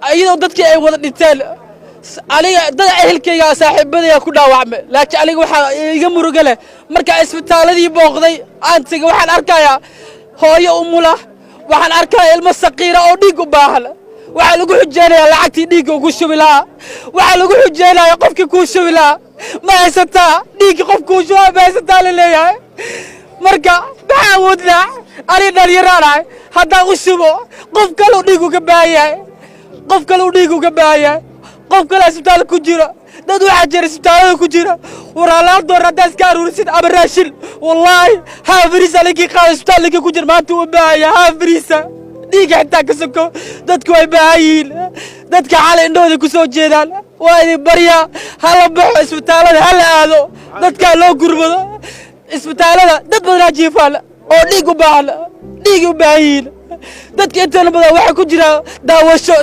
ayadoo dadkii ay wada dhinteen aniga dad ehelkayga saaxiibadayga ku dhaawacmay laakiin aniga waxa iga muruga leh marka isbitaaladii booqday aan tagay waxaan arkayaa hooyo umula waxaan arkayaa ilmo saqiira oo dhiig u baahan waxa lagu xujeenayaa lacagtii dhiigga ugu shubi lahaa waxa lagu xujeenayaa qofkii ku shubi lahaa ma haysataa dhiigga qofku ku shubi ma haysataa la leeyahay marka maxaa wadnaa ani dhalinyaranahay haddaan u shubo qof kale uu dhiig uga baahan qof kale uu dhiig uga baahan qof kale isbitaal ku jira dad waxa jira isbitaalada ku jira waraalaad door hadaas ka aruurisid ama raashin wallahi ha fariisa laki qaad isbitaalka ku jira maanta uu baaya ha fariisa dhiig xitaa ka soko dadku way baahiin dadka xal indhooda ku soo jeedaan waa idin barya hala baxo isbitaalada hala aado dadka loo gurmado isbitaalada dad badan jiifaan oo dhiig u baahan dhiig u baahiin dadka inta badan waxa ku jira daawasho